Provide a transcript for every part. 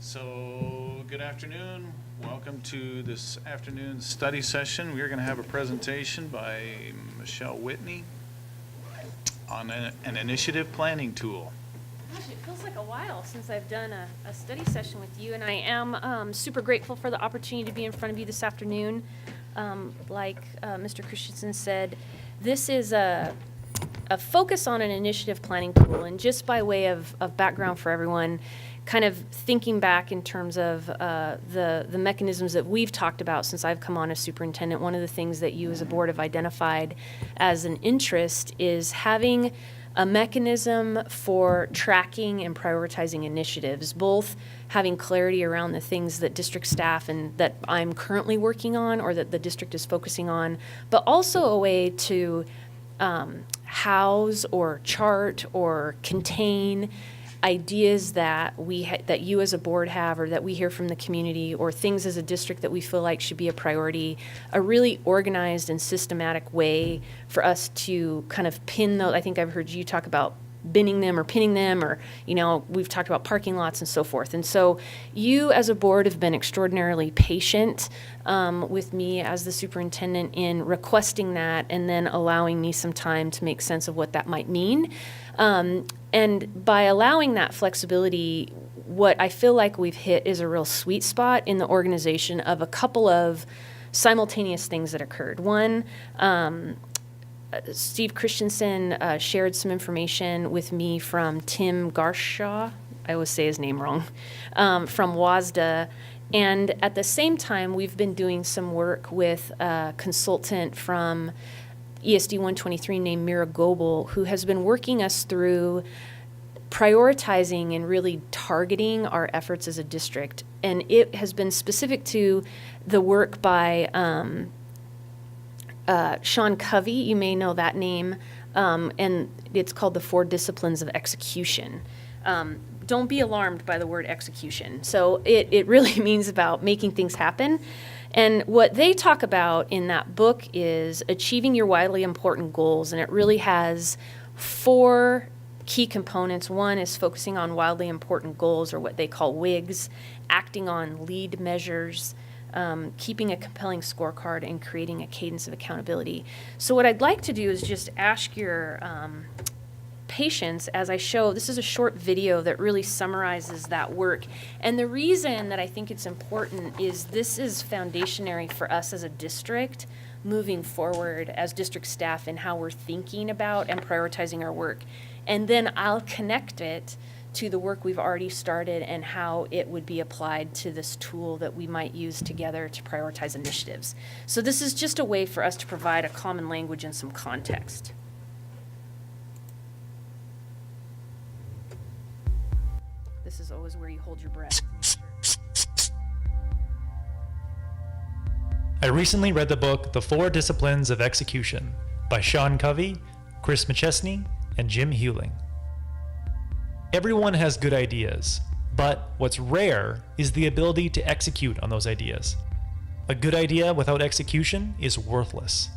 So, good afternoon. Welcome to this afternoon's study session. We're going to have a presentation by Michelle Whitney on an initiative planning tool. Gosh, it feels like a while since I've done a study session with you, and I am super grateful for the opportunity to be in front of you this afternoon. Like Mr. Christensen said, this is a focus on an initiative planning tool, and just by way of background for everyone, kind of thinking back in terms of the mechanisms that we've talked about since I've come on as superintendent, one of the things that you as a board have identified as an interest is having a mechanism for tracking and prioritizing initiatives, both having clarity around the things that district staff and that I'm currently working on or that the district is focusing on, but also a way to house or chart or contain ideas that that you as a board have or that we hear from the community, or things as a district that we feel like should be a priority, a really organized and systematic way for us to kind of pin those. I think I've heard you talk about binning them or pinning them, or, you know, we've talked about parking lots and so forth. And so you as a board have been extraordinarily patient with me as the superintendent in requesting that and then allowing me some time to make sense of what that might mean. And by allowing that flexibility, what I feel like we've hit is a real sweet spot in the organization of a couple of simultaneous things that occurred. One, Steve Christensen shared some information with me from Tim Garshaw, I always say his name wrong, from WASDA. And at the same time, we've been doing some work with a consultant from ESD 123 named Mira Goebel, who has been working us through prioritizing and really targeting our efforts as a district. And it has been specific to the work by Sean Covey, you may know that name, and it's called the 4 Disciplines of Execution. Don't be alarmed by the word execution. So it really means about making things happen. And what they talk about in that book is achieving your widely important goals, and it really has 4 key components. One is focusing on wildly important goals, or what they call WIGs, acting on lead measures, keeping a compelling scorecard, and creating a cadence of accountability. So what I'd like to do is just ask your patience as I show. This is a short video that really summarizes that work. And the reason that I think it's important is this is foundationary for us as a district moving forward as district staff and how we're thinking about and prioritizing our work. And then I'll connect it to the work we've already started and how it would be applied to this tool that we might use together to prioritize initiatives. So this is just a way for us to provide a common language and some context. This is always where you hold your breath. I recently read the book The 4 Disciplines of Execution by Sean Covey, Chris McChesney, and Jim Hewling. Everyone has good ideas, but what's rare is the ability to execute on those ideas. A good idea without execution is worthless.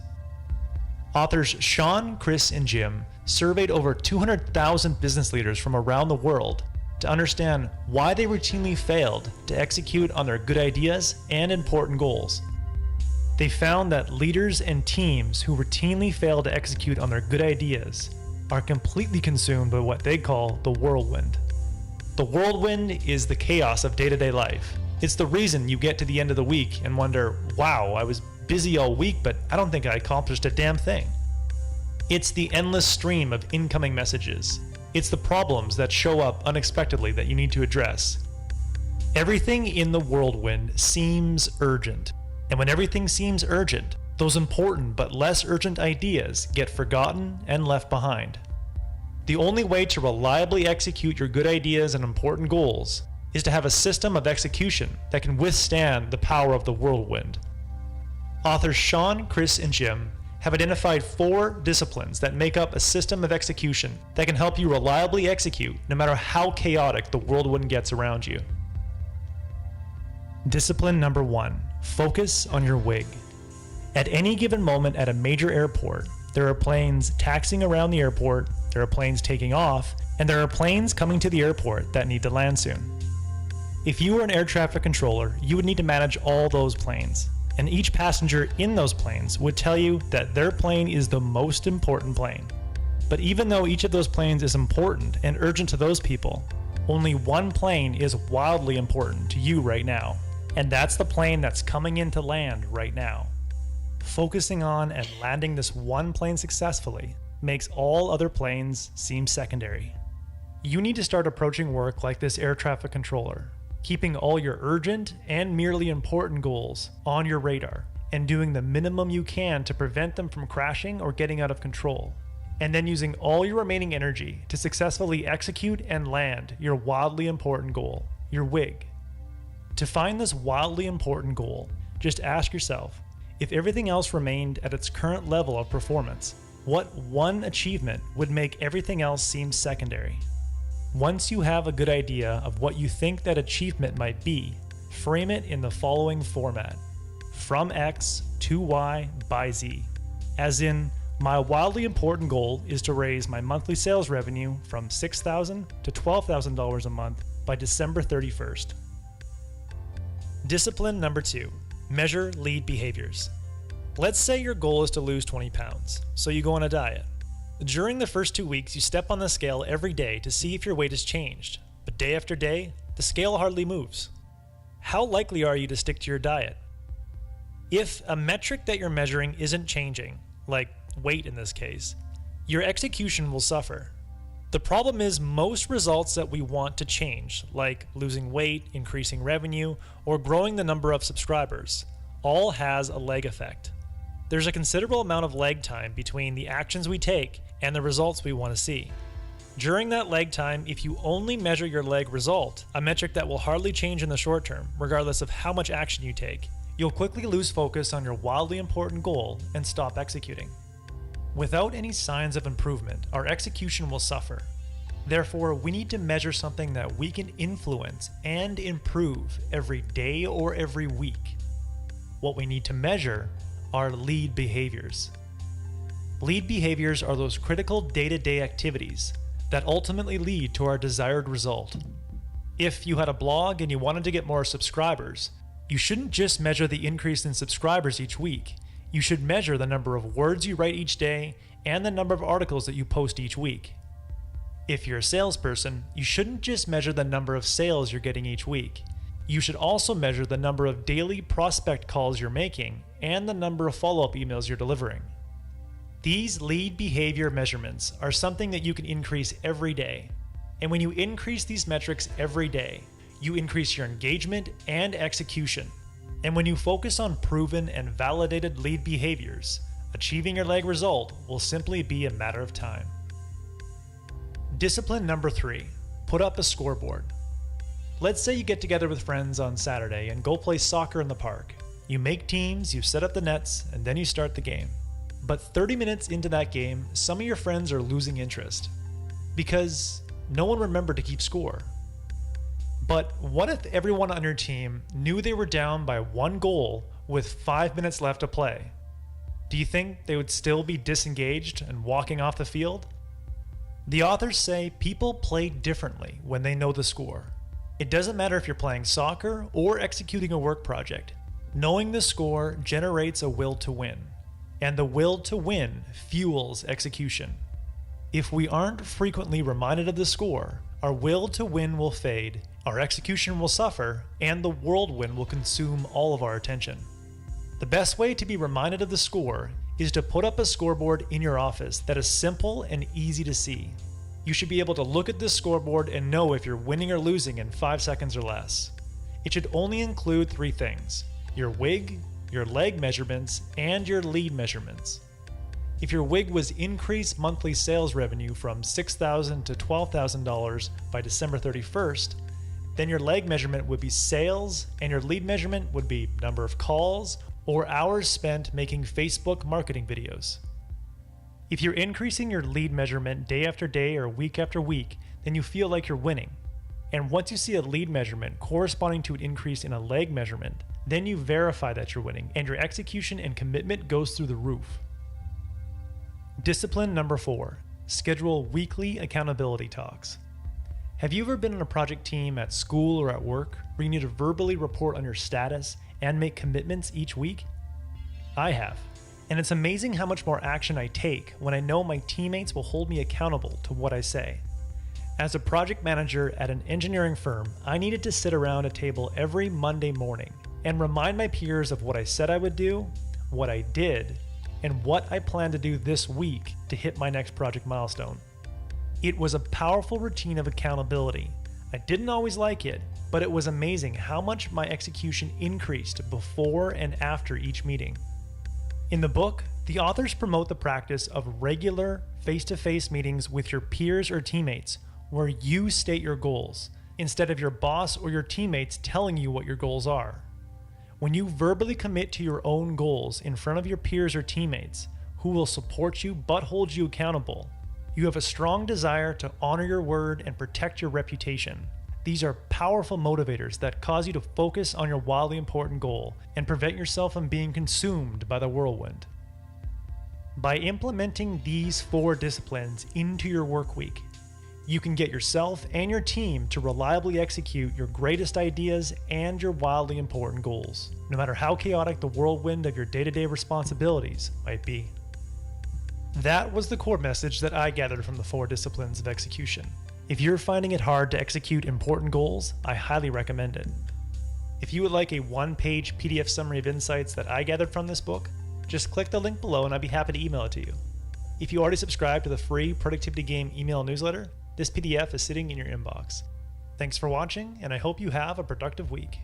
Authors Sean, Chris, and Jim surveyed over 200,000 business leaders from around the world to understand why they routinely failed to execute on their good ideas and important goals. They found that leaders and teams who routinely fail to execute on their good ideas are completely consumed by what they call the whirlwind. The whirlwind is the chaos of day-to-day life. It's the reason you get to the end of the week and wonder, wow, I was busy all week, but I don't think I accomplished a damn thing. It's the endless stream of incoming messages. It's the problems that show up unexpectedly that you need to address. Everything in the whirlwind seems urgent. And when everything seems urgent, those important but less urgent ideas get forgotten and left behind. The only way to reliably execute your good ideas and important goals is to have a system of execution that can withstand the power of the whirlwind. Authors Sean, Chris, and Jim have identified 4 disciplines that make up a system of execution that can help you reliably execute no matter how chaotic the whirlwind gets around you. Discipline number 1, focus on your WIG. At any given moment at a major airport, there are planes taxiing around the airport, there are planes taking off, and there are planes coming to the airport that need to land soon. If you were an air traffic controller, you would need to manage all those planes, and each passenger in those planes would tell you that their plane is the most important plane. But even though each of those planes is important and urgent to those people, only one plane is wildly important to you right now, and that's the plane that's coming in to land right now. Focusing on and landing this one plane successfully makes all other planes seem secondary. You need to start approaching work like this air traffic controller, keeping all your urgent and merely important goals on your radar and doing the minimum you can to prevent them from crashing or getting out of control, and then using all your remaining energy to successfully execute and land your wildly important goal, your WIG. To find this wildly important goal, just ask yourself, if everything else remained at its current level of performance, what one achievement would make everything else seem secondary? Once you have a good idea of what you think that achievement might be, frame it in the following format: from X to Y by Z. As in, my wildly important goal is to raise my monthly sales revenue from $6,000 to $12,000 a month by December 31st. Discipline number 2, measure lead behaviors. Let's say your goal is to lose 20 pounds, so you go on a diet. During the first 2 weeks, you step on the scale every day to see if your weight has changed, but day after day, the scale hardly moves. How likely are you to stick to your diet? If a metric that you're measuring isn't changing, like weight in this case, your execution will suffer. The problem is most results that we want to change, like losing weight, increasing revenue, or growing the number of subscribers, all has a lag effect. There's a considerable amount of lag time between the actions we take and the results we want to see. During that lag time, if you only measure your lag result, a metric that will hardly change in the short term, regardless of how much action you take, you'll quickly lose focus on your wildly important goal and stop executing. Without any signs of improvement, our execution will suffer. Therefore, we need to measure something that we can influence and improve every day or every week. What we need to measure are lead behaviors. Lead behaviors are those critical day-to-day activities that ultimately lead to our desired result. If you had a blog and you wanted to get more subscribers, you shouldn't just measure the increase in subscribers each week. You should measure the number of words you write each day and the number of articles that you post each week. If you're a salesperson, you shouldn't just measure the number of sales you're getting each week. You should also measure the number of daily prospect calls you're making and the number of follow-up emails you're delivering. These lead behavior measurements are something that you can increase every day. And when you increase these metrics every day, you increase your engagement and execution. And when you focus on proven and validated lead behaviors, achieving your lag result will simply be a matter of time. Discipline number 3, put up a scoreboard. Let's say you get together with friends on Saturday and go play soccer in the park. You make teams, you set up the nets, and then you start the game. But 30 minutes into that game, some of your friends are losing interest because no one remembered to keep score. But what if everyone on your team knew they were down by 1 goal with 5 minutes left to play? Do you think they would still be disengaged and walking off the field? The authors say people play differently when they know the score. It doesn't matter if you're playing soccer or executing a work project. Knowing the score generates a will to win, and the will to win fuels execution. If we aren't frequently reminded of the score, our will to win will fade, our execution will suffer, and the whirlwind will consume all of our attention. The best way to be reminded of the score is to put up a scoreboard in your office that is simple and easy to see. You should be able to look at this scoreboard and know if you're winning or losing in 5 seconds or less. It should only include 3 things: your WIG, your leg measurements, and your lead measurements. If your WIG was increased monthly sales revenue from $6,000 to $12,000 by December 31st, then your leg measurement would be sales, and your lead measurement would be number of calls or hours spent making Facebook marketing videos. If you're increasing your lead measurement day after day or week after week, then you feel like you're winning. And once you see a lead measurement corresponding to an increase in a leg measurement, then you verify that you're winning and your execution and commitment goes through the roof. Discipline number 4, schedule weekly accountability talks. Have you ever been on a project team at school or at work where you need to verbally report on your status and make commitments each week? I have. And it's amazing how much more action I take when I know my teammates will hold me accountable to what I say. As a project manager at an engineering firm, I needed to sit around a table every Monday morning and remind my peers of what I said I would do, what I did, and what I plan to do this week to hit my next project milestone. It was a powerful routine of accountability. I didn't always like it, but it was amazing how much my execution increased before and after each meeting. In the book, the authors promote the practice of regular face-to-face meetings with your peers or teammates where you state your goals instead of your boss or your teammates telling you what your goals are. When you verbally commit to your own goals in front of your peers or teammates who will support you but hold you accountable, you have a strong desire to honor your word and protect your reputation. These are powerful motivators that cause you to focus on your wildly important goal and prevent yourself from being consumed by the whirlwind. By implementing these 4 disciplines into your work week, you can get yourself and your team to reliably execute your greatest ideas and your wildly important goals, no matter how chaotic the whirlwind of your day-to-day responsibilities might be. That was the core message that I gathered from the 4 disciplines of execution. If you're finding it hard to execute important goals, I highly recommend it. If you would like a 1-page PDF summary of insights that I gathered from this book, just click the link below and I'd be happy to email it to you. If you already subscribe to the free Productivity Game email newsletter, this PDF is sitting in your inbox. Thanks for watching, and I hope you have a productive week.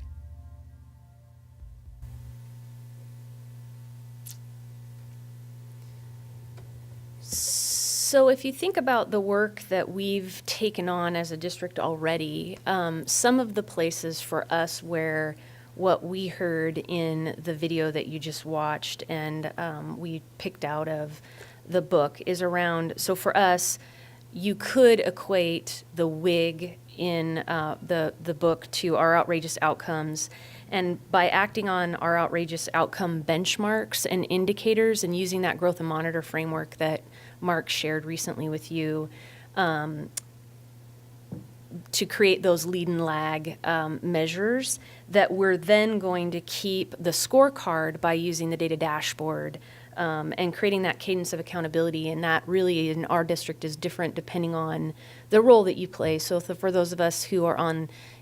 So if you think about the work that we've taken on as a district already, some of the places for us where what we heard in the video that you just watched and we picked out of the book is around, so for us, you could equate the WIG in the book to our outrageous outcomes. And by acting on our outrageous outcome benchmarks and indicators and using that growth and monitor framework that Mark shared recently with you to create those lead and lag measures, that we're then going to keep the scorecard by using the data dashboard and creating that cadence of accountability. And that really in our district is different depending on the role that you play. So for those of us who are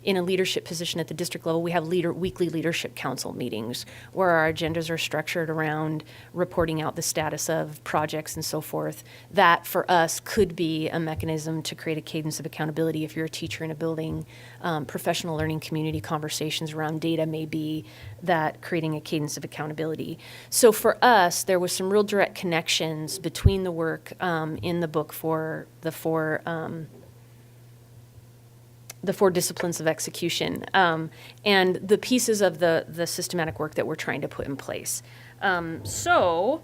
in a leadership position at the district level, we have weekly leadership council meetings where our agendas are structured around reporting out the status of projects and so forth. That for us could be a mechanism to create a cadence of accountability. If you're a teacher in a building, professional learning community conversations around data may be that creating a cadence of accountability. So for us, there was some real direct connections between the work in the book for the 4 disciplines of execution and the pieces of the systematic work that we're trying to put in place. So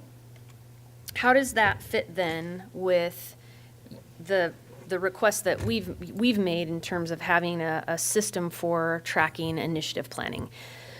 how does that fit then with the request that we've made in terms of having a system for tracking initiative planning?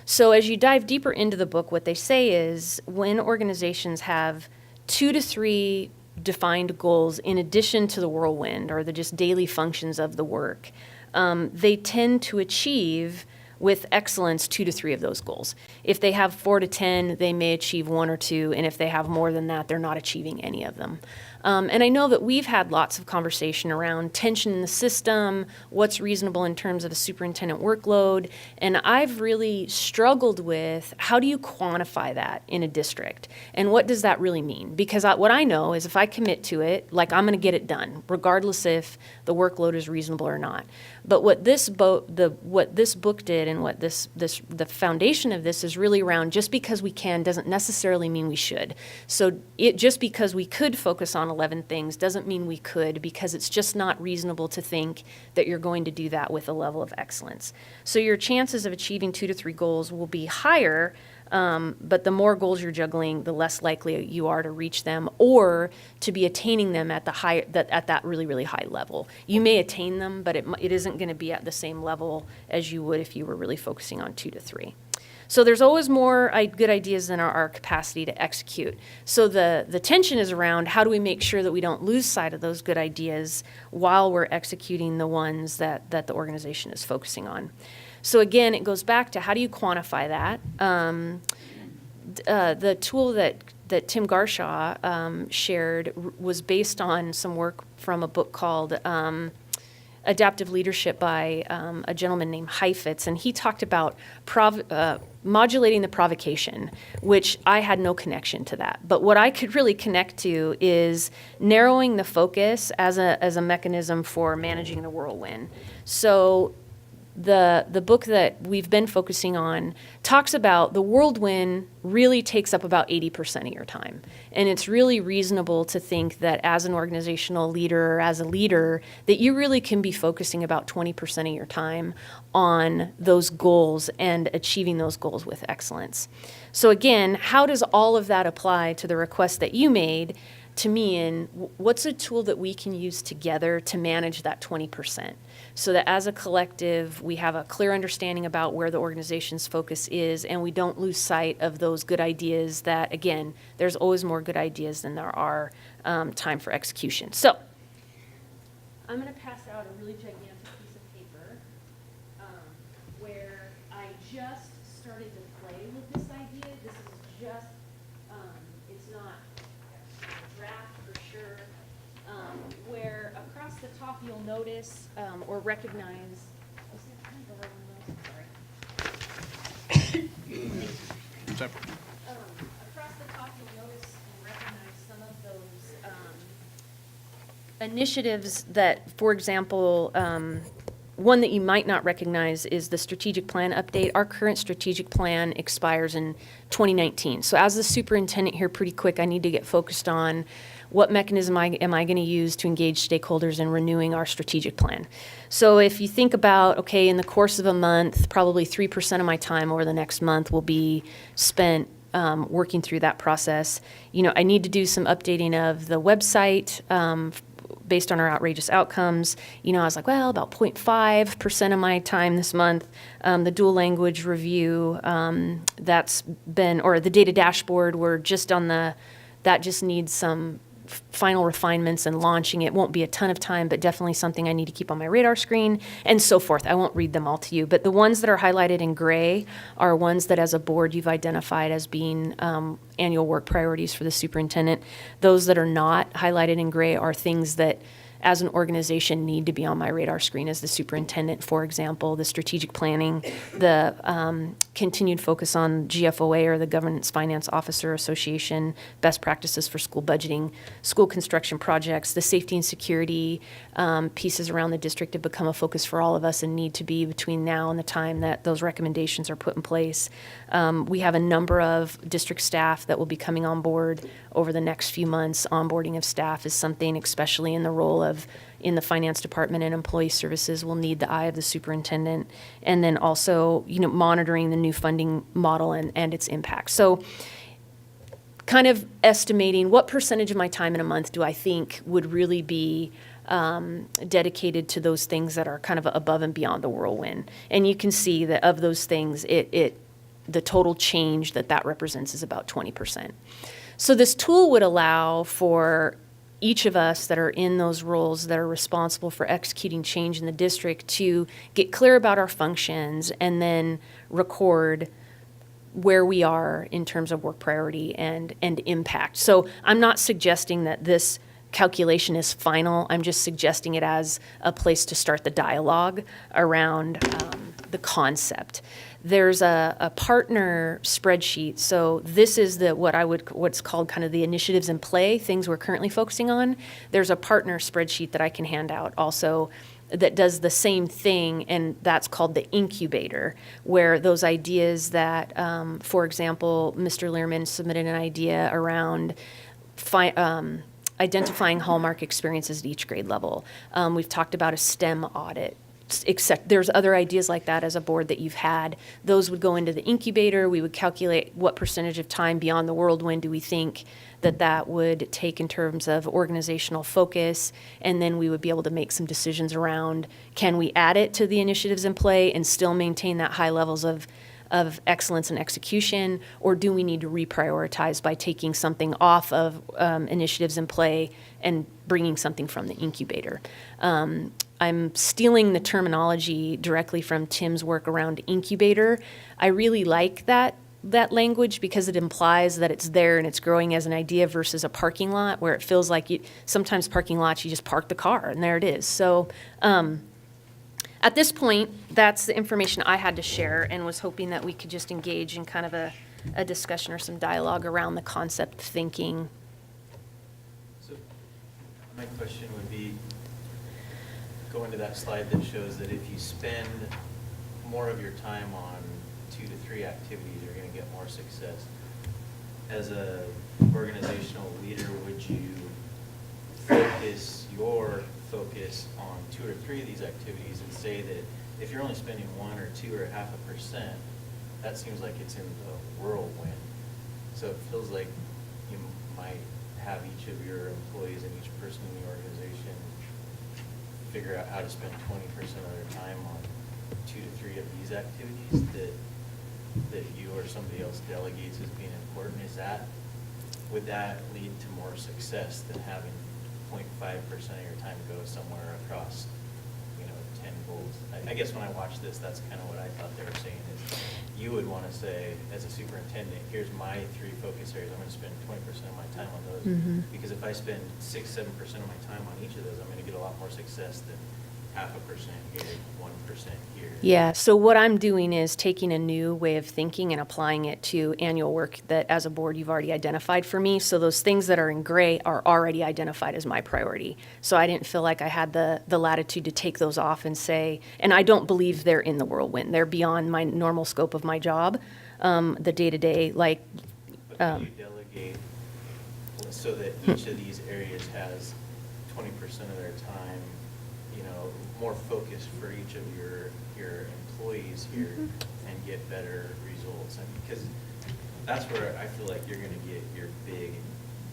So as you dive deeper into the book, what they say is when organizations have 2 to 3 defined goals in addition to the whirlwind or the just daily functions of the work, they tend to achieve with excellence 2 to 3 of those goals. If they have 4 to 10, they may achieve 1 or 2, and if they have more than that, they're not achieving any of them. And I know that we've had lots of conversation around tension in the system, what's reasonable in terms of a superintendent workload, and I've really struggled with how do you quantify that in a district, and what does that really mean? Because what I know is if I commit to it, like I'm going to get it done, regardless if the workload is reasonable or not. But what this book did, and what the foundation of this is really around, just because we can doesn't necessarily mean we should. So just because we could focus on 11 things doesn't mean we could, because it's just not reasonable to think that you're going to do that with a level of excellence. So your chances of achieving 2 to 3 goals will be higher, but the more goals you're juggling, the less likely you are to reach them or to be attaining them at that really, really high level. You may attain them, but it isn't going to be at the same level as you would if you were really focusing on 2 to 3. So there's always more good ideas than our capacity to execute. So the tension is around how do we make sure that we don't lose sight of those good ideas while we're executing the ones that the organization is focusing on. So again, it goes back to how do you quantify that? The tool that Tim Garshaw shared was based on some work from a book called Adaptive Leadership by a gentleman named Heifetz, and he talked about modulating the provocation, which I had no connection to that. But what I could really connect to is narrowing the focus as a mechanism for managing the whirlwind. So the book that we've been focusing on talks about the whirlwind really takes up about 80% of your time. And it's really reasonable to think that as an organizational leader or as a leader, that you really can be focusing about 20% of your time on those goals and achieving those goals with excellence. So again, how does all of that apply to the request that you made to me, and what's a tool that we can use together to manage that 20%? So that as a collective, we have a clear understanding about where the organization's focus is, and we don't lose sight of those good ideas that, again, there's always more good ideas than there are time for execution. So I'm going to pass out a really gigantic piece of paper where I just started to play with this idea. This is just, it's not a draft for sure, where across the top you'll notice or recognize, across the top you'll notice and recognize some of those initiatives that, for example, one that you might not recognize is the strategic plan update. Our current strategic plan expires in 2019. So as the superintendent here, pretty quick, I need to get focused on what mechanism am I going to use to engage stakeholders in renewing our strategic plan. So if you think about, okay, in the course of a month, probably 3% of my time over the next month will be spent working through that process. You know, I need to do some updating of the website based on our outrageous outcomes. You know, I was like, well, about 0.5% of my time this month. The dual language review, that's been, or the data dashboard, we're just on that just needs some final refinements and launching. It won't be a ton of time, but definitely something I need to keep on my radar screen, and so forth. I won't read them all to you, but the ones that are highlighted in gray are ones that as a board you've identified as being annual work priorities for the superintendent. Those that are not highlighted in gray are things that as an organization need to be on my radar screen as the superintendent. For example, the strategic planning, the continued focus on GFOA, or the Governance Finance Officer Association, best practices for school budgeting, school construction projects, the safety and security pieces around the district have become a focus for all of us and need to be between now and the time that those recommendations are put in place. We have a number of district staff that will be coming on board over the next few months. Onboarding of staff is something, especially in the role of in the finance department and employee services, will need the eye of the superintendent, and then also, you know, monitoring the new funding model and its impact. So kind of estimating what percentage of my time in a month do I think would really be dedicated to those things that are kind of above and beyond the whirlwind. And you can see that of those things, the total change that represents is about 20%. So this tool would allow for each of us that are in those roles that are responsible for executing change in the district to get clear about our functions and then record where we are in terms of work priority and impact. So I'm not suggesting that this calculation is final. I'm just suggesting it as a place to start the dialogue around the concept. There's a partner spreadsheet. So this is what's called kind of the initiatives in play, things we're currently focusing on. There's a partner spreadsheet that I can hand out also that does the same thing, and that's called the Incubator, where those ideas that, for example, Mr. Learman submitted an idea around identifying hallmark experiences at each grade level. We've talked about a STEM audit. Except there's other ideas like that as a board that you've had. Those would go into the incubator. We would calculate what percentage of time beyond the whirlwind do we think that would take in terms of organizational focus, and then we would be able to make some decisions around, can we add it to the initiatives in play and still maintain that high levels of of excellence and execution, or do we need to reprioritize by taking something off of initiatives in play and bringing something from the incubator? I'm stealing the terminology directly from Tim's work around incubator. I really like that language because it implies that it's there and it's growing as an idea versus a parking lot where it feels like sometimes parking lots, you just park the car and there it is. So at this point, that's the information I had to share and was hoping that we could just engage in kind of a discussion or some dialogue around the concept thinking. So my question would be, going to that slide that shows that if you spend more of your time on 2 to 3 activities, you're going to get more success. As a organizational leader, would you focus your focus on 2 or 3 of these activities and say that if you're only spending 1 or 2 or 0.5%, that seems like it's in the whirlwind. So it feels like you might have each of your employees and each person in the organization figure out how to spend 20% of their time on 2 to 3 of these activities that you or somebody else delegates as being important. Would that lead to more success than having 0.5% of your time go somewhere across, 10 goals? I guess when I watch this, that's kind of what I thought they were saying is you would want to say, as a superintendent, here's my 3 focus areas. I'm going to spend 20% of my time on those. Mhm. Because if I spend 6-7% of my time on each of those, I'm going to get a lot more success than 0.5% here, 1% here. Yeah, so what I'm doing is taking a new way of thinking and applying it to annual work that as a board you've already identified for me. So those things that are in gray are already identified as my priority. So I didn't feel like I had the latitude to take those off and say, and I don't believe they're in the whirlwind. They're beyond my normal scope of my job, the day-to-day, like. But can you delegate so that each of these areas has 20% of their time, more focus for each of your employees here and get better results? Because that's where I feel like you're going to get your big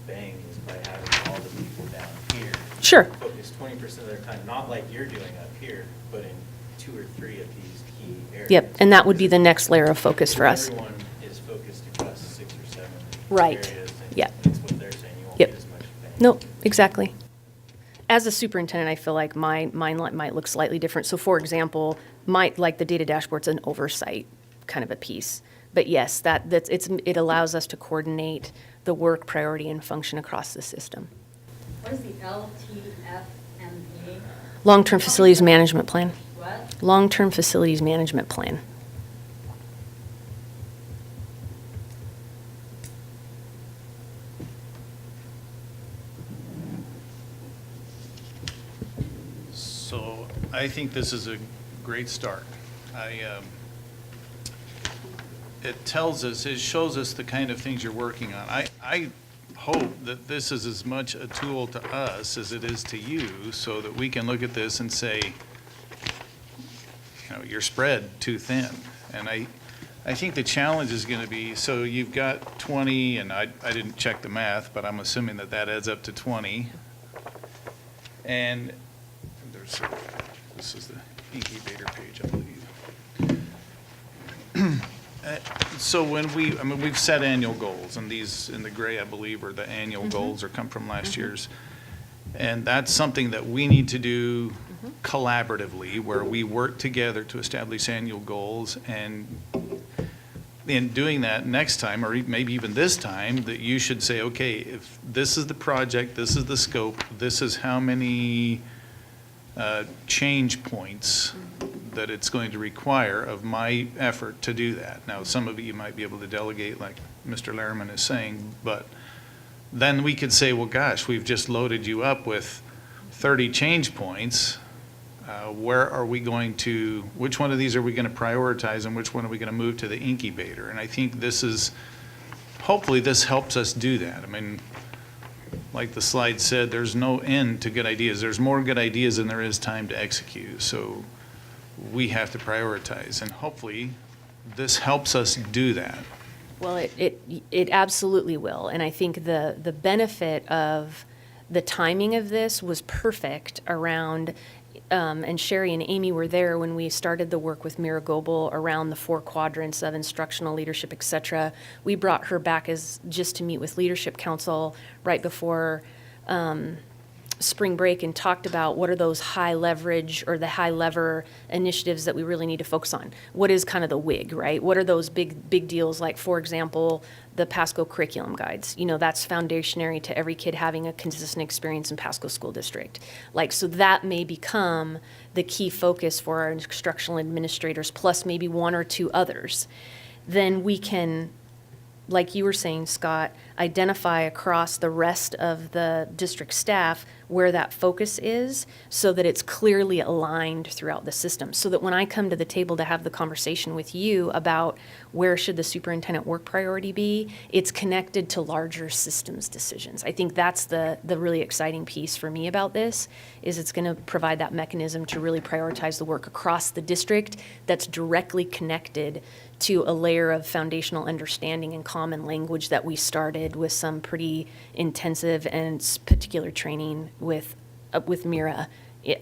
bang is by having all the people down here. Sure. Focus 20% of their time, not like you're doing up here, but in 2 or 3 of these key areas. Yep, and that would be the next layer of focus for us. Everyone is focused across 6 or 7 Right. areas. And Yep. it's what they're saying, you won't Yep. get as much bang. Nope, exactly. As a superintendent, I feel like mine might look slightly different. So for example, like the data dashboard's an oversight kind of a piece. But yes, it allows us to coordinate the work, priority, and function across the system. What is the LTFMA? Long-term facilities management plan. What? Long-term facilities management plan. So I think this is a great start. It tells us, it shows us the kind of things you're working on. I hope that this is as much a tool to us as it is to you, so that we can look at this and say, you're spread too thin. And I think the challenge is going to be, so you've got 20, and I didn't check the math, but I'm assuming that adds up to 20. And this is the incubator page, I believe. So we've set annual goals, and these in the gray, I believe, are the annual goals or come from last year's. And that's something that we need to do collaboratively, where we work together to establish annual goals. And in doing that next time, or maybe even this time, that you should say, okay, if this is the project, this is the scope, this is how many change points that it's going to require of my effort to do that. Now, some of it you might be able to delegate, like Mr. Lehrman is saying, but then we could say, well, gosh, we've just loaded you up with 30 change points. Where are we going to, which one of these are we going to prioritize, and which one are we going to move to the incubator? And I think hopefully this helps us do that. I mean, like the slide said, there's no end to good ideas. There's more good ideas than there is time to execute. So we have to prioritize, and hopefully this helps us do that. Well, it absolutely will. And I think the benefit of the timing of this was perfect around and Sherry and Amy were there when we started the work with Mira Goebel around the 4 quadrants of instructional leadership, et cetera. We brought her back as just to meet with Leadership Council right before spring break and talked about what are those high leverage or the high lever initiatives that we really need to focus on. What is kind of the WIG, right? What are those big deals, like, for example, the Pasco curriculum guides? You know, that's foundationary to every kid having a consistent experience in Pasco School District. Like, so that may become the key focus for our instructional administrators, plus maybe 1 or 2 others. Then we can, like you were saying, Scott, identify across the rest of the district staff where that focus is so that it's clearly aligned throughout the system. So that when I come to the table to have the conversation with you about where should the superintendent work priority be, it's connected to larger systems decisions. I think that's the really exciting piece for me about this, is it's going to provide that mechanism to really prioritize the work across the district that's directly connected to a layer of foundational understanding and common language that we started with some pretty intensive and particular training with Mira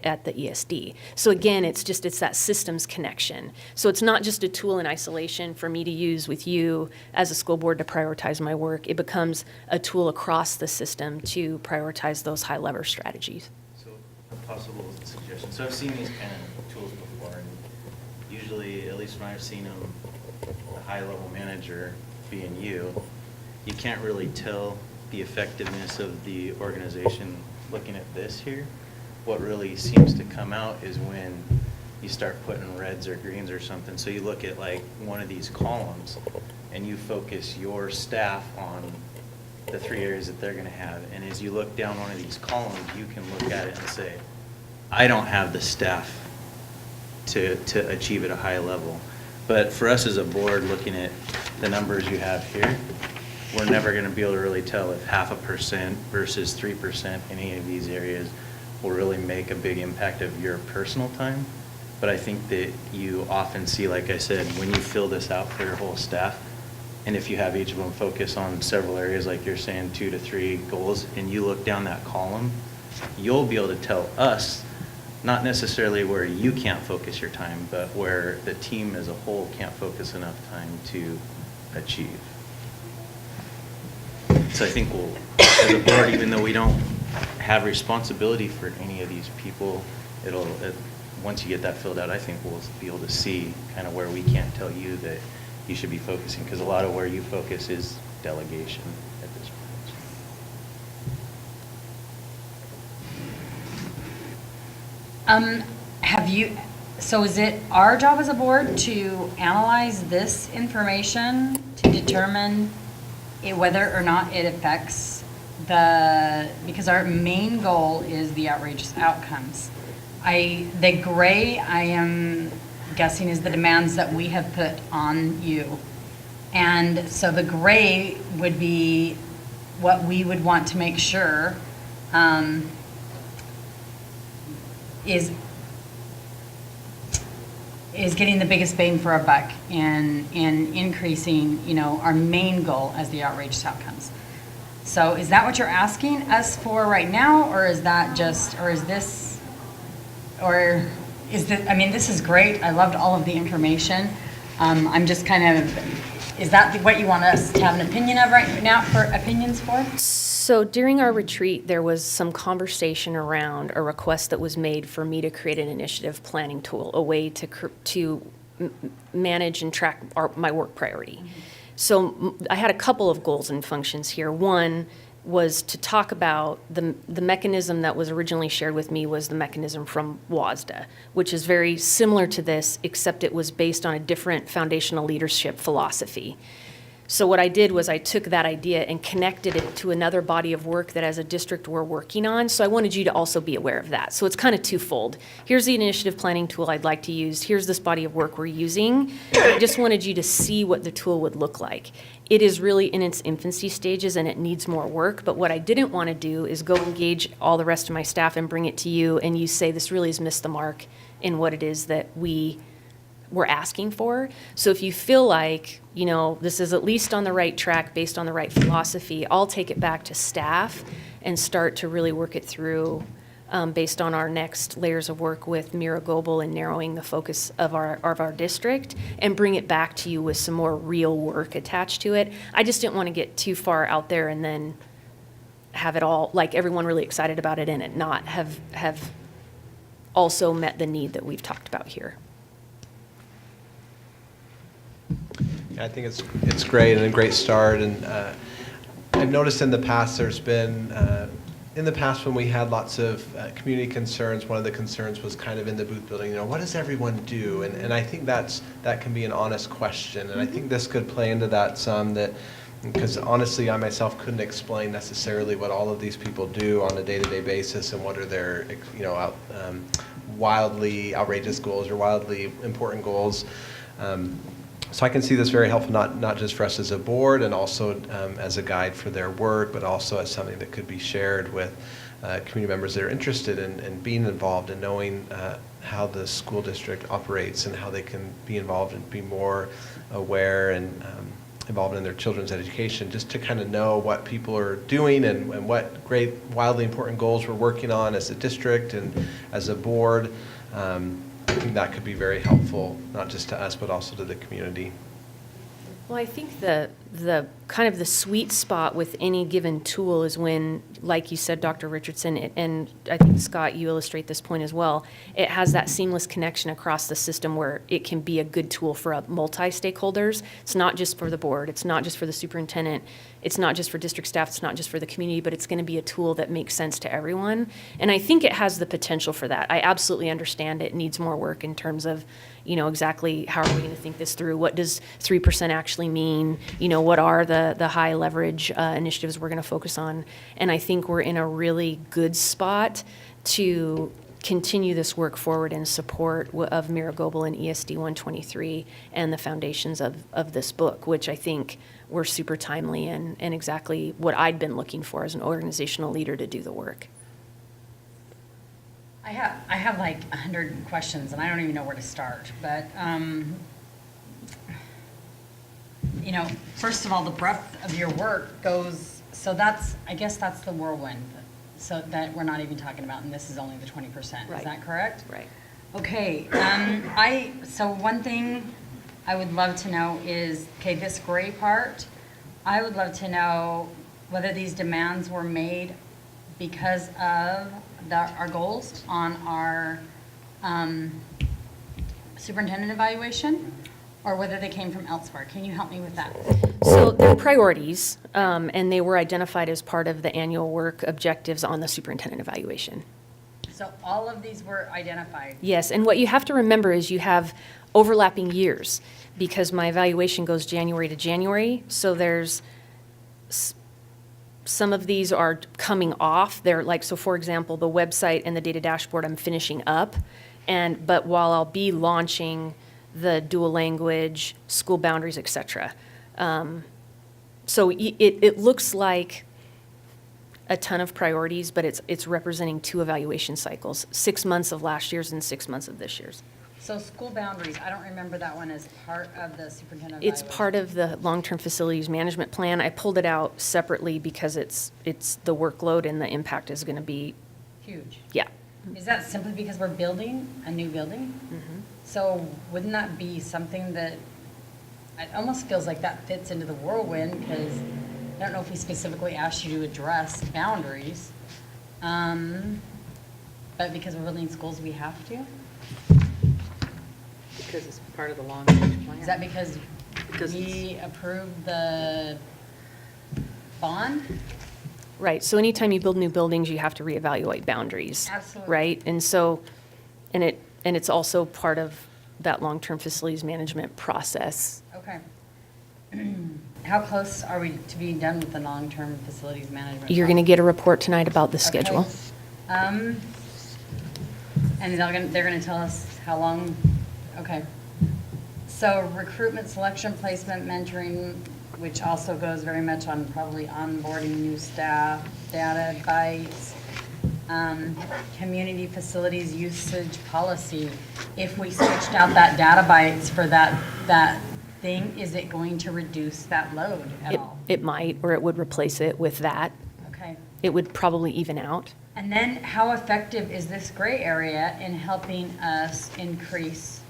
at the ESD. So again, it's that systems connection. So it's not just a tool in isolation for me to use with you as a school board to prioritize my work. It becomes a tool across the system to prioritize those high lever strategies. So a possible suggestion. So I've seen these kind of tools before, and usually, at least when I've seen them, the high-level manager being you can't really tell the effectiveness of the organization looking at this here. What really seems to come out is when you start putting reds or greens or something. So you look at like one of these columns and you focus your staff on the 3 areas that they're going to have. And as you look down one of these columns, you can look at it and say, I don't have the staff to achieve at a high level. But for us as a board, looking at the numbers you have here, we're never going to be able to really tell if 0.5% versus 3% in any of these areas will really make a big impact of your personal time. But I think that you often see, like I said, when you fill this out for your whole staff, and if you have each of them focus on several areas, like you're saying 2 to 3 goals, and you look down that column, you'll be able to tell us, not necessarily where you can't focus your time, but where the team as a whole can't focus enough time to achieve. So I think we'll, as a board, even though we don't have responsibility for any of these people, once you get that filled out, I think we'll be able to see kind of where we can't tell you that you should be focusing, because a lot of where you focus is delegation at this point. So is it our job as a board to analyze this information to determine whether or not it affects because our main goal is the outrageous outcomes. The gray, I am guessing, is the demands that we have put on you. And so the gray would be what we would want to make sure is getting the biggest bang for our buck in increasing, our main goal as the outrageous outcomes. So is that what you're asking us for right now, or is that just, or is this, this is great. I loved all of the information. I'm just kind of, is that what you want us to have an opinion of right now, for opinions for? So during our retreat, there was some conversation around a request that was made for me to create an initiative planning tool, a way to manage and track my work priority. Mm-hmm. So I had a couple of goals and functions here. One was to talk about the mechanism that was originally shared with me was the mechanism from WASDA, which is very similar to this, except it was based on a different foundational leadership philosophy. So what I did was I took that idea and connected it to another body of work that as a district we're working on. So I wanted you to also be aware of that. So it's kind of twofold. Here's the initiative planning tool I'd like to use. Here's this body of work we're using. I just wanted you to see what the tool would look like. It is really in its infancy stages and it needs more work. But what I didn't want to do is go engage all the rest of my staff and bring it to you and you say this really has missed the mark in what it is that we're asking for. So if you feel like, this is at least on the right track based on the right philosophy, I'll take it back to staff and start to really work it through based on our next layers of work with Mira Goebel and narrowing the focus of our district, and bring it back to you with some more real work attached to it. I just didn't want to get too far out there and then have it all, like everyone really excited about it and it not have also met the need that we've talked about here. I think it's great and a great start, and I've noticed in the past there's been, in the past when we had lots of community concerns, one of the concerns was kind of in the booth building, what does everyone do? And I think that can be an honest question, and I think this could play into that some, that because honestly I myself couldn't explain necessarily what all of these people do on a day-to-day basis and what are their wildly outrageous goals or wildly important goals. So I can see this very helpful, not just for us as a board and also as a guide for their work, but also as something that could be shared with community members that are interested in being involved and knowing how the school district operates and how they can be involved and be more aware and involved in their children's education, just to kind of know what people are doing and what great, wildly important goals we're working on as a district and as a board. I think that could be very helpful, not just to us, but also to the community. Well, I think the kind of the sweet spot with any given tool is when, like you said, Dr. Richardson, and I think, Scott, you illustrate this point as well, it has that seamless connection across the system where it can be a good tool for multi-stakeholders. It's not just for the board, it's not just for the superintendent, it's not just for district staff, it's not just for the community, but it's going to be a tool that makes sense to everyone. And I think it has the potential for that. I absolutely understand it needs more work in terms of, exactly how are we going to think this through? What does 3% actually mean? What are the high leverage initiatives we're going to focus on? And I think we're in a really good spot to continue this work forward in support of Mira Goebel and ESD 123 and the foundations of this book, which I think were super timely and exactly what I'd been looking for as an organizational leader to do the work. I have like 100 questions and I don't even know where to start, but first of all, the breadth of your work goes, so I guess that's the whirlwind, so that we're not even talking about, and this is only the 20%, Right. Is that correct? Right. Okay, so one thing I would love to know is, this gray part, I would love to know whether these demands were made because of our goals on our superintendent evaluation, or whether they came from elsewhere. Can you help me with that? So they're priorities, and they were identified as part of the annual work objectives on the superintendent evaluation. So all of these were identified. Yes, and what you have to remember is you have overlapping years, because my evaluation goes January to January, so there's some of these are coming off. They're like, so for example, the website and the data dashboard I'm finishing up, but while I'll be launching the dual language, school boundaries, et cetera. So it looks like a ton of priorities, but it's representing 2 evaluation cycles, 6 months of last year's and 6 months of this year's. So school boundaries, I don't remember that one as part of the superintendent It's evaluation. part of the long-term facilities management plan. I pulled it out separately because it's the workload and the impact is going to be, Huge. yeah. Is that simply because we're building a new building? Mm-hmm. So wouldn't that be something that, it almost feels like that fits into the whirlwind, because I don't know if we specifically asked you to address boundaries, but because we're building schools, we have to? Because it's part of the long-range plan. Is that because Because we approved the bond? Right, so anytime you build new buildings, you have to reevaluate boundaries. Absolutely. Right, and so, and it's also part of that long-term facilities management process. Okay. How close are we to being done with the long-term facilities management? You're going to get a report tonight about the schedule. Okay. And they're gonna tell us how long, okay. So recruitment, selection, placement, mentoring, which also goes very much on probably onboarding new staff, data bites, community facilities usage policy. If we switched out that data bites for that thing, is it going to reduce that load at all? It might, or it would replace it with that. Okay, It would probably even out. And then how effective is this gray area in helping us increase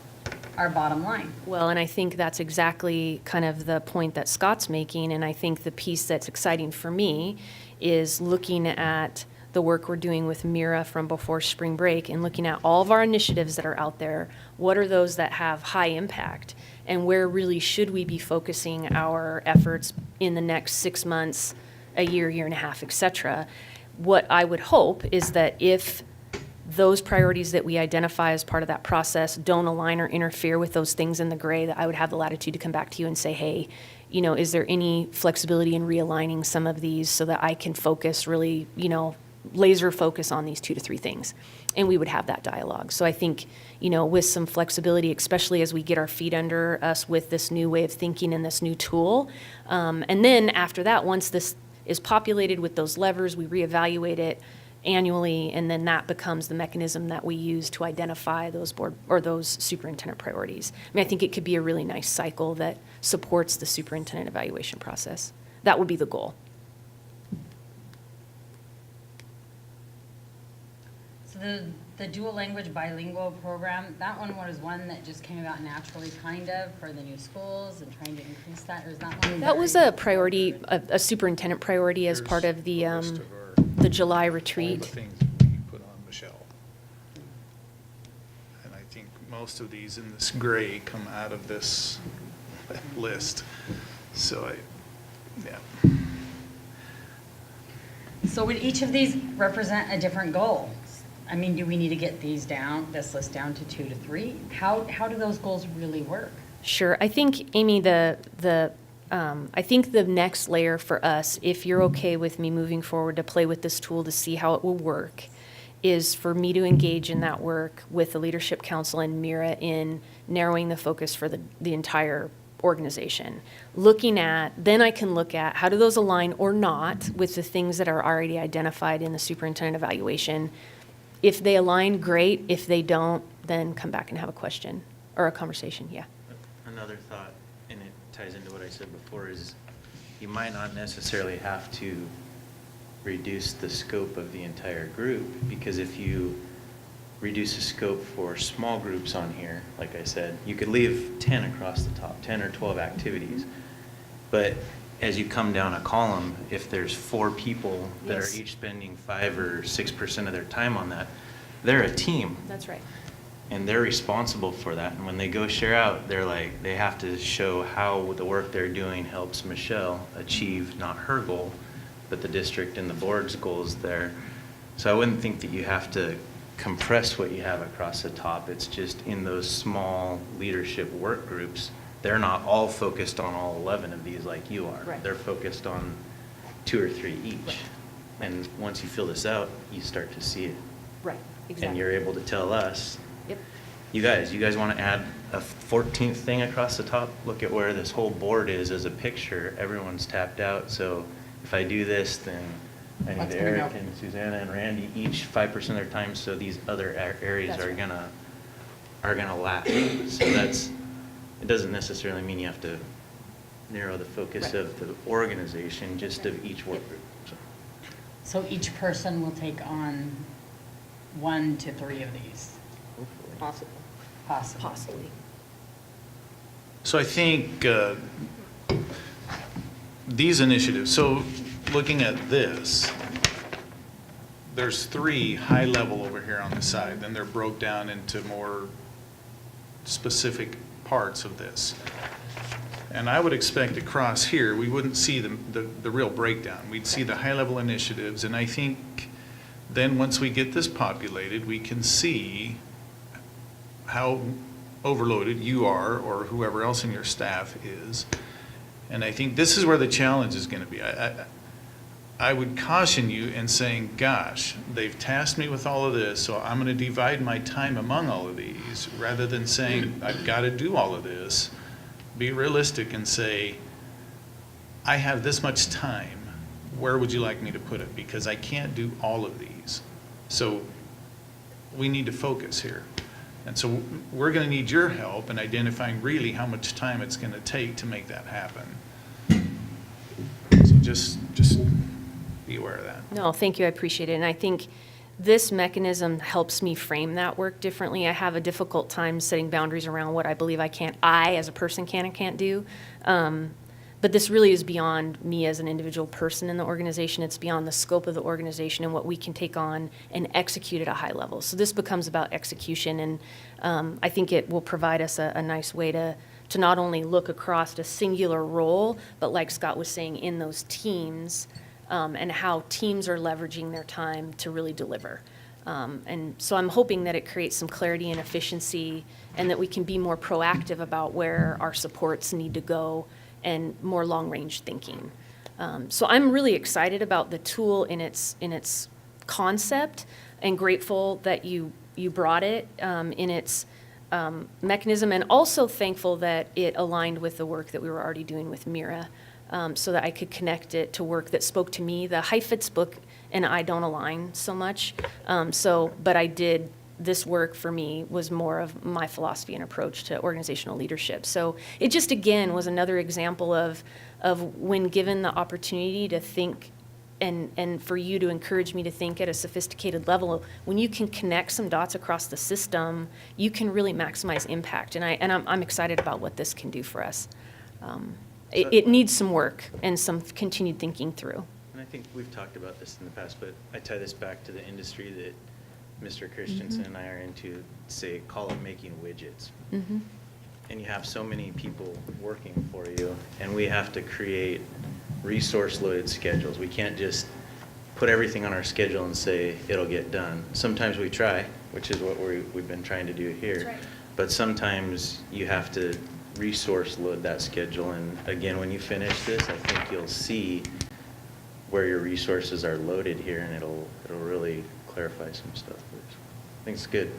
our bottom line? Well, and I think that's exactly kind of the point that Scott's making, and I think the piece that's exciting for me is looking at the work we're doing with Mira from before spring break and looking at all of our initiatives that are out there. What are those that have high impact? And where really should we be focusing our efforts in the next 6 months, a year, year and a half, et cetera? What I would hope is that if those priorities that we identify as part of that process don't align or interfere with those things in the gray, that I would have the latitude to come back to you and say, hey, you know, is there any flexibility in realigning some of these so that I can focus really, you know, laser focus on these 2 to 3 things? And we would have that dialogue. So I think, you know, with some flexibility, especially as we get our feet under us with this new way of thinking and this new tool. And then after that, once this is populated with those levers, we reevaluate it annually, and then that becomes the mechanism that we use to identify those board or those superintendent priorities. I mean, I think it could be a really nice cycle that supports the superintendent evaluation process. That would be the goal. So the dual language bilingual program, that one was one that just came about naturally kind of for the new schools and trying to increase that, or is that one? That was a priority, a superintendent priority as part of the Here's a list of the July all the retreat. things we put on Michelle. And I think most of these in this gray come out of this list. So yeah. So would each of these represent a different goal? I mean, do we need to get these down, this list down to 2 to 3? How do those goals really work? Sure. I think, Amy, I think the next layer for us, if you're okay with me moving forward to play with this tool to see how it will work, is for me to engage in that work with the Leadership Council and Mira in narrowing the focus for the entire organization. Then I can look at how do those align or not with the things that are already identified in the superintendent evaluation. If they align, great. If they don't, then come back and have a question or a conversation, yeah. Another thought, and it ties into what I said before, is you might not necessarily have to reduce the scope of the entire group, because if you reduce the scope for small groups on here, like I said, you could leave 10 across the top, 10 or 12 activities. But as you come down a column, if there's 4 people that Yes. are each spending 5 or 6% of their time on that, they're a team. That's right. And they're responsible for that. And when they go share out, they have to show how the work they're doing helps Michelle achieve not her goal, but the district and the board's goals there. So I wouldn't think that you have to compress what you have across the top. It's just in those small leadership work groups, they're not all focused on all 11 of these like you are. Right. They're focused on 2 or 3 each. Right. And once you fill this out, you start to see it. Right, exactly. And you're able to tell us, Yep. you guys want to add a 14th thing across the top? Look at where this whole board is as a picture. Everyone's tapped out. So if I do this, then I need That's gonna Eric help. and Susanna and Randy each 5% of their time. So these other areas That's are right. gonna lap. So it doesn't necessarily mean you have to narrow the focus Right. of the organization, just of each work group. So. So each person will take on 1 to 3 of these, Possible. possibly. Possibly. So I think these initiatives, so looking at this, there's 3 high level over here on the side, then they're broke down into more specific parts of this. And I would expect across here, we wouldn't see the real breakdown. We'd see the high level initiatives, and I think then once we get this populated, we can see how overloaded you are or whoever else in your staff is. And I think this is where the challenge is going to be. I would caution you in saying, gosh, they've tasked me with all of this, so I'm going to divide my time among all of these, rather than saying, I've got to do all of this. Be realistic and say, I have this much time. Where would you like me to put it? Because I can't do all of these. So we need to focus here. And so we're going to need your help in identifying really how much time it's going to take to make that happen. So just be aware of that. No, thank you, I appreciate it. And I think this mechanism helps me frame that work differently. I have a difficult time setting boundaries around what I believe I as a person can and can't do. But this really is beyond me as an individual person in the organization. It's beyond the scope of the organization and what we can take on and execute at a high level. So this becomes about execution, and I think it will provide us a nice way to not only look across a singular role, but like Scott was saying, in those teams, and how teams are leveraging their time to really deliver. And so I'm hoping that it creates some clarity and efficiency, and that we can be more proactive about where our supports need to go, and more long-range thinking. So I'm really excited about the tool in its concept, and grateful that you brought it in its mechanism, and also thankful that it aligned with the work that we were already doing with Mira, so that I could connect it to work that spoke to me. The Heifetz book and I don't align so much, but I did. This work for me was more of my philosophy and approach to organizational leadership. So it just, again, was another example of when given the opportunity to think, and for you to encourage me to think at a sophisticated level, when you can connect some dots across the system, you can really maximize impact. And I'm excited about what this can do for us. It needs some work and some continued thinking through. And I think we've talked about this in the past, but I tie this back to the industry that Mr. Christensen and I are into, say, call it making widgets. Mm-hmm. And you have so many people working for you, and we have to create resource-loaded schedules. We can't just put everything on our schedule and say it'll get done. Sometimes we try, which is what we've been trying to do here. That's right. But sometimes you have to resource load that schedule. And again, when you finish this, I think you'll see where your resources are loaded here, and it'll really clarify some stuff. I think it's good.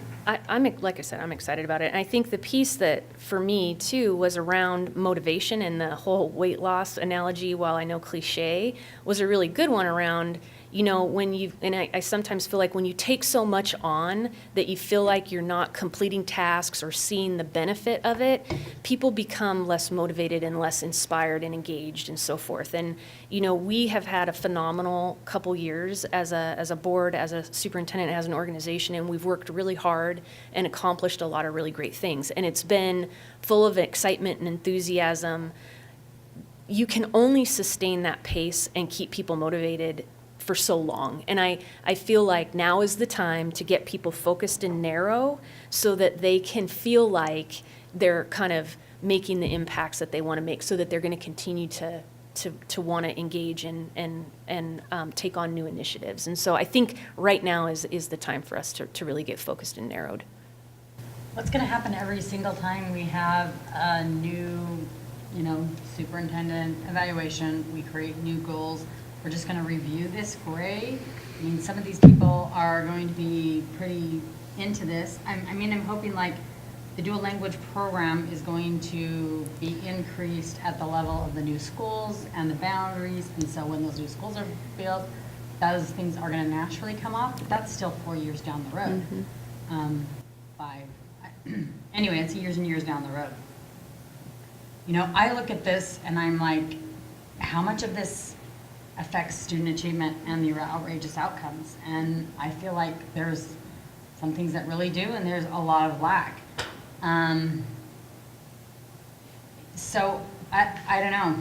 Like I said, I'm excited about it. And I think the piece that, for me, too, was around motivation, and the whole weight loss analogy, while I know cliche, was a really good one around, when I sometimes feel like when you take so much on that you feel like you're not completing tasks or seeing the benefit of it, people become less motivated and less inspired and engaged and so forth. And, we have had a phenomenal couple years as a board, as a superintendent, as an organization, and we've worked really hard and accomplished a lot of really great things. And it's been full of excitement and enthusiasm. You can only sustain that pace and keep people motivated for so long. And I feel like now is the time to get people focused and narrow, so that they can feel like they're kind of making the impacts that they want to make, so that they're going to continue to want to engage and take on new initiatives. And so I think right now is the time for us to really get focused and narrowed. What's going to happen every single time we have a new, superintendent evaluation, we create new goals? We're just going to review this gray. I mean, some of these people are going to be pretty into this. I'm hoping like the dual language program is going to be increased at the level of the new schools and the boundaries. And so when those new schools are built, those things are going to naturally come off. But that's still 4 years down the road. Mm-hmm. 5. Anyway, it's years and years down the road. I look at this and I'm like, how much of this affects student achievement and the outrageous outcomes? And I feel like there's some things that really do, and there's a lot of lack. So I don't know.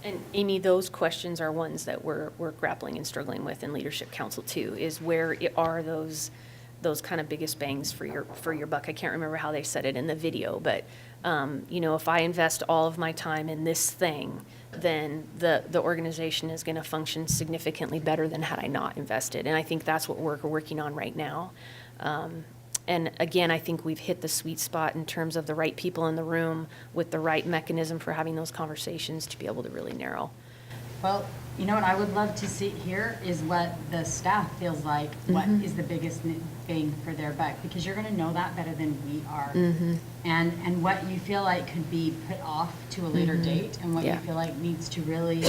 And Amy, those questions are ones that we're grappling and struggling with in Leadership Council too, is where are those kind of biggest bangs for your buck? I can't remember how they said it in the video, but if I invest all of my time in this thing, then the organization is going to function significantly better than had I not invested. And I think that's what we're working on right now. And again, I think we've hit the sweet spot in terms of the right people in the room with the right mechanism for having those conversations to be able to really narrow. Well, what I would love to see here is what the staff feels like, what is the biggest thing for their buck, because you're going to know that better than we are. And what you feel like could be put off to a later date, and what you feel like needs to really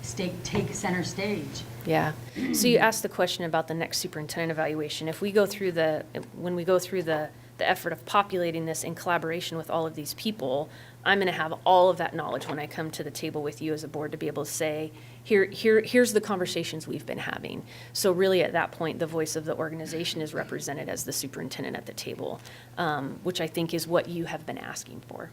take center stage. Yeah. So you asked the question about the next superintendent evaluation. If we go through when we go through the effort of populating this in collaboration with all of these people, I'm going to have all of that knowledge when I come to the table with you as a board to be able to say, here's the conversations we've been having. So really at that point, the voice of the organization is represented as the superintendent at the table, which I think is what you have been asking for.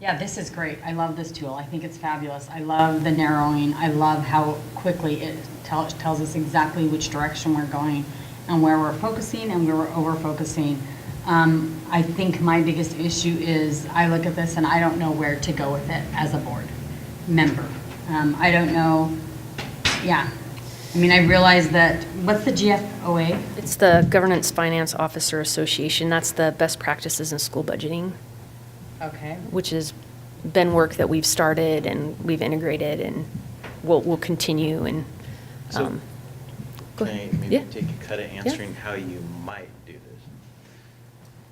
Yeah, this is great. I love this tool. I think it's fabulous. I love the narrowing. I love how quickly it tells us exactly which direction we're going and where we're focusing and where we're over-focusing. I think my biggest issue is I look at this and I don't know where to go with it as a board member. I don't know, yeah. I mean, I realize that, what's the GFOA? It's the Governance Finance Officer Association. That's the best practices in school budgeting, Okay. which has been work that we've started and we've integrated and we'll continue and, So, go can I ahead. maybe Yeah. take a cut at answering how you might do this?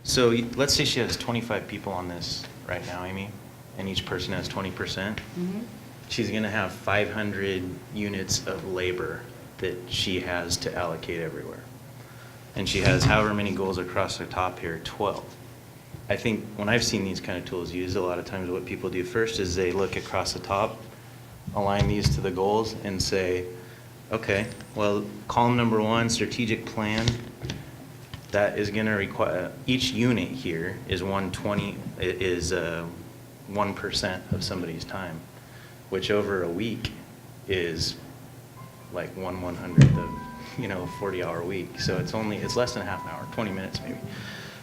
So let's say she has 25 people on this right now, Amy, and each person has 20%. Mhm. She's gonna have 500 units of labor that she has to allocate everywhere. And she has however many goals across the top here, 12. I think when I've seen these kind of tools used, a lot of times what people do first is they look across the top, align these to the goals and say, okay, well, column number 1, strategic plan, that is gonna require, each unit here is 1% of somebody's time, which over a week is like 1/100th of, 40-hour week. So it's less than a half an hour, 20 minutes maybe.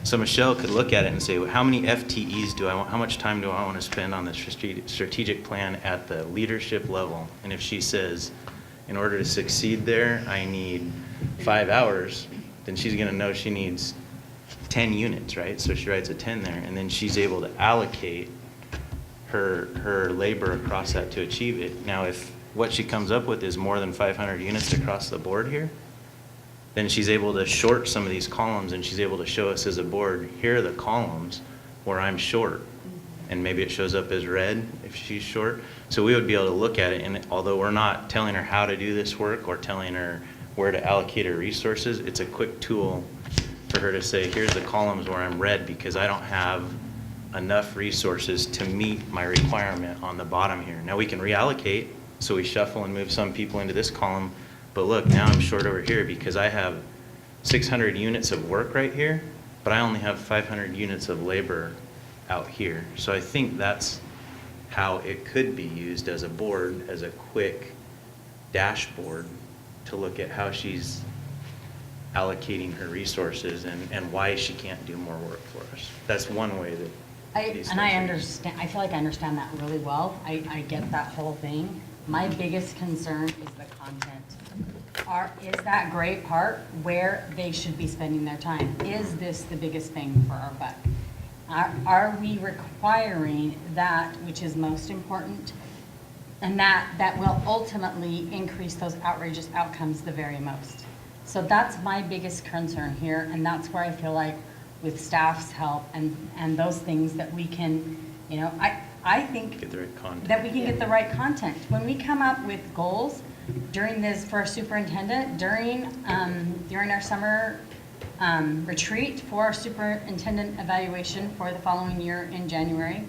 So Michelle could look at it and say, well, how many FTEs do I want, how much time do I want to spend on the strategic plan at the leadership level? And if she says, in order to succeed there, I need 5 hours, then she's going to know she needs 10 units, right? So she writes a 10 there, and then she's able to allocate her labor across that to achieve it. Now, if what she comes up with is more than 500 units across the board here, then she's able to short some of these columns and she's able to show us as a board, here are the columns where I'm short. And maybe it shows up as red if she's short. So we would be able to look at it, and although we're not telling her how to do this work or telling her where to allocate her resources, it's a quick tool for her to say, here's the columns where I'm red because I don't have enough resources to meet my requirement on the bottom here. Now we can reallocate, so we shuffle and move some people into this column, but look, now I'm short over here because I have 600 units of work right here, but I only have 500 units of labor out here. So I think that's how it could be used as a board, as a quick dashboard to look at how she's allocating her resources and why she can't do more work for us. That's one way that these I things are used. understand, I feel like I understand that really well. I get that whole thing. My biggest concern is the content. Is that great part where they should be spending their time? Is this the biggest thing for our buck? Are we requiring that which is most important and that will ultimately increase those outrageous outcomes the very most? So that's my biggest concern here, and that's where I feel like with staff's help and those things that we can, I think Get the right content. that we can get the right content. When we come up with goals during this for our superintendent, during our summer retreat for our superintendent evaluation for the following year in January,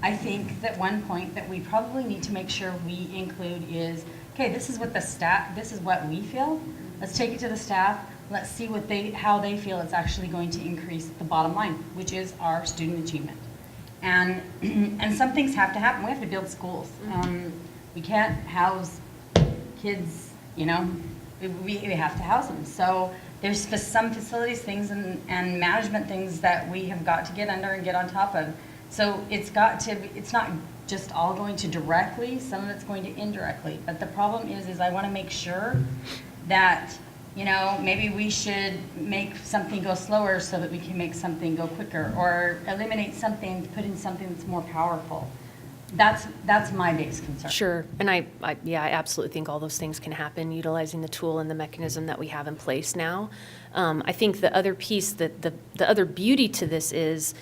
I think that one point that we probably need to make sure we include is, okay, this is what this is what we feel. Let's take it to the staff. Let's see how they feel it's actually going to increase the bottom line, which is our student achievement. And some things have to happen. We have to build schools. We can't house kids, we have to house them. So there's some facilities things and management things that we have got to get under and get on top of. So it's not just all going to directly, some of it's going to indirectly. But the problem is I want to make sure that, maybe we should make something go slower so that we can make something go quicker, or eliminate something, put in something that's more powerful. That's my biggest concern. Sure, and I absolutely think all those things can happen utilizing the tool and the mechanism that we have in place now. I think the other piece, the other beauty to this is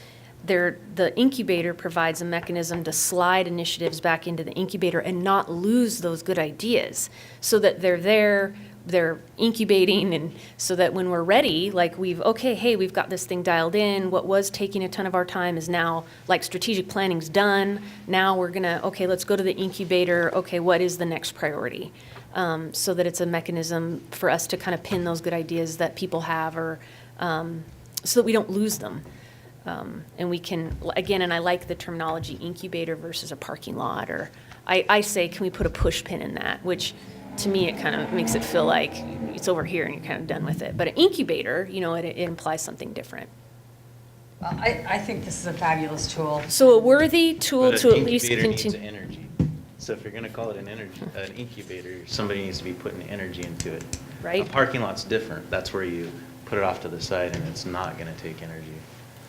the incubator provides a mechanism to slide initiatives back into the incubator and not lose those good ideas, so that they're there, they're incubating, and so that when we're ready, like we've got this thing dialed in. What was taking a ton of our time is now, like, strategic planning's done. Now we're gonna, let's go to the incubator. Okay, what is the next priority? So that it's a mechanism for us to kind of pin those good ideas that people have, or so that we don't lose them. And we can, again, and I like the terminology incubator versus a parking lot, or I say, can we put a push pin in that? Which, to me, it kind of makes it feel like it's over here and you're kind of done with it. But an incubator, it implies something different. Well, I think this is a fabulous tool. So a worthy tool But to an at least incubator needs continue. energy. So if you're gonna call it an incubator, somebody needs to be putting energy into it. Right. A parking lot's different. That's where you put it off to the side and it's not gonna take energy.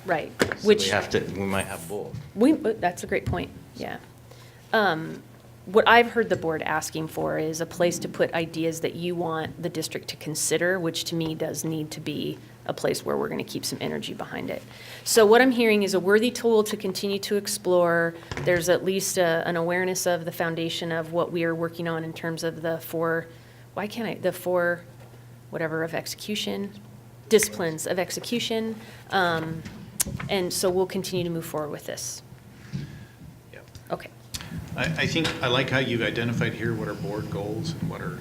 Right, So which. we might have both. That's a great point, yeah. What I've heard the board asking for is a place to put ideas that you want the district to consider, which to me does need to be a place where we're going to keep some energy behind it. So what I'm hearing is a worthy tool to continue to explore. There's at least an awareness of the foundation of what we are working on in terms of the four of execution, disciplines of execution. And so we'll continue to move forward with this. Yep. Okay. I think, I like how you've identified here what are board goals and what are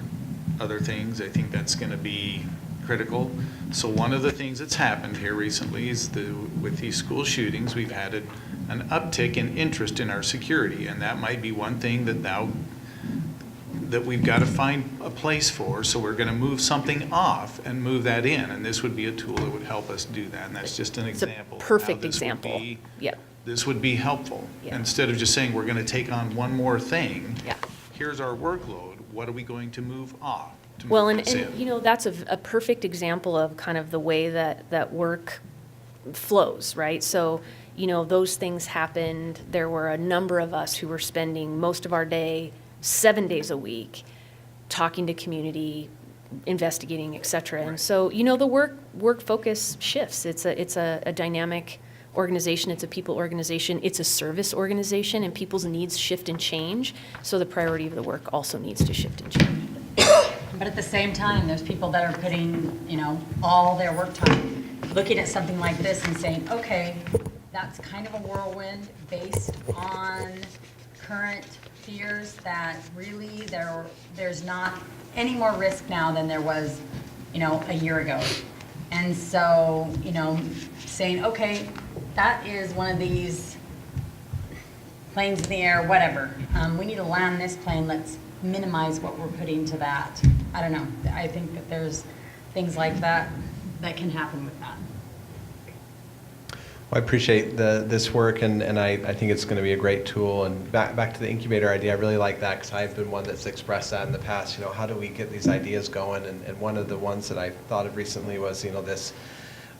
other things. I think that's going to be critical. So one of the things that's happened here recently is with these school shootings, we've had an uptick in interest in our security, and that might be one thing that we've got to find a place for. So we're going to move something off and move that in, and this would be a tool that would help us do that. And that's just an It's a example. of how perfect this would example. be- Yep. This would be helpful. Yeah. Instead of just saying, we're going to take on one more thing. Yeah. Here's our workload. What are we going to move off? to Well, move and, this and, in? that's a perfect example of kind of the way that work flows, right? So, those things happened. There were a number of us who were spending most of our day, 7 days a week, talking to community, investigating, et cetera. And Right. so, the work focus shifts. It's a dynamic organization. It's a people organization. It's a service organization, and people's needs shift and change. So the priority of the work also needs to shift and change. But at the same time, there's people that are putting, all their work time, looking at something like this and saying, okay, that's kind of a whirlwind based on current fears that really there's not any more risk now than there was, a year ago. And so, saying, okay, that is one of these planes in the air, whatever. We need to land this plane, let's minimize what we're putting to that. I don't know. I think that there's things like that that can happen with that. Well, I appreciate this work, and I think it's going to be a great tool. And back to the incubator idea, I really like that because I've been one that's expressed that in the past. How do we get these ideas going? And one of the ones that I thought of recently was,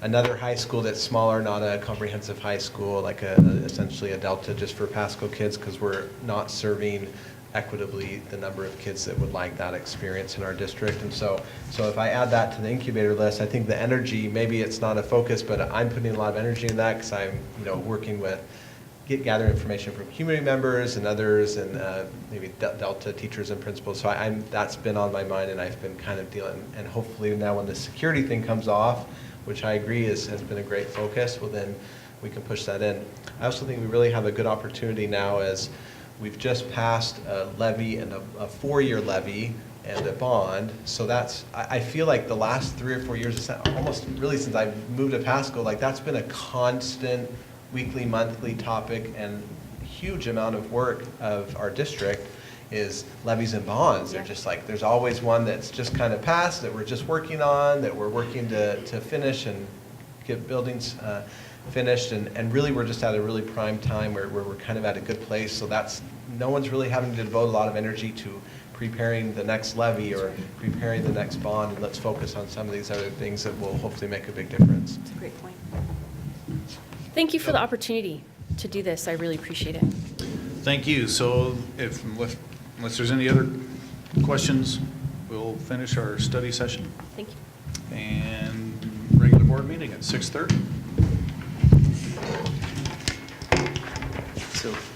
another high school that's smaller, not a comprehensive high school, like essentially a Delta just for Pasco kids, because we're not serving equitably the number of kids that would like that experience in our district. And so if I add that to the incubator list, I think the energy, maybe it's not a focus, but I'm putting a lot of energy in that because I'm working with gather information from community members and others, and maybe Delta teachers and principals. So that's been on my mind, and I've been kind of dealing. And hopefully now when the security thing comes off, which I agree has been a great focus, well then we can push that in. I also think we really have a good opportunity now as we've just passed a levy and a 4-year levy and a bond. So I feel like the last 3 or 4 years, almost really since I moved to Pasco, like that's been a constant weekly, monthly topic and huge amount of work of our district is levies and bonds. Yeah. They're just like, there's always one that's just kind of passed that we're just working on, that we're working to finish and get buildings finished. And really we're just at a really prime time where we're kind of at a good place. So no one's really having to devote a lot of energy to preparing the next levy or preparing the next bond. And let's focus on some of these other things that will hopefully make a big difference. That's a great point. Thank you for the opportunity to do this. I really appreciate it. Thank you. So unless there's any other questions, we'll finish our study session Thank you. and regular board meeting at 6:30. So